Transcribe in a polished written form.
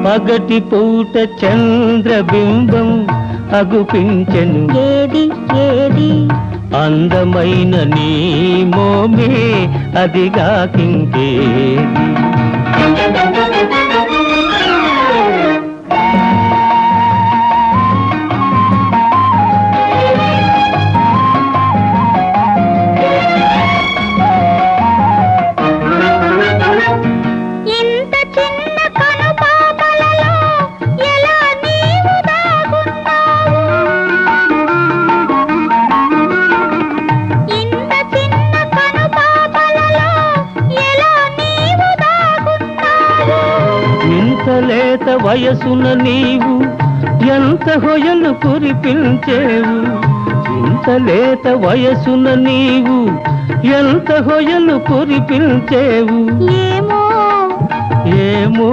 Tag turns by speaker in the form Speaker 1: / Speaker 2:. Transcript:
Speaker 1: పగటి పూట చంద్రబింబం అగుపించెను.
Speaker 2: ఏది ఏది
Speaker 1: అందమైన నీ మోమే అదిగాకింకేది.
Speaker 2: ఇంత చిన్న కనుపాపలలో ఎలా నీవు దాగున్నావు? ఇంత చిన్న కనుపాపలలో ఎలా నీవు దాగున్నావు?
Speaker 1: ఇంత లేత వయసున నీవు ఎంత హొయలు కురిపించేవు. ఇంత లేత వయసున నీవు ఎంత హొయలు కురిపించేవు.
Speaker 2: ఏమో
Speaker 1: ఏమో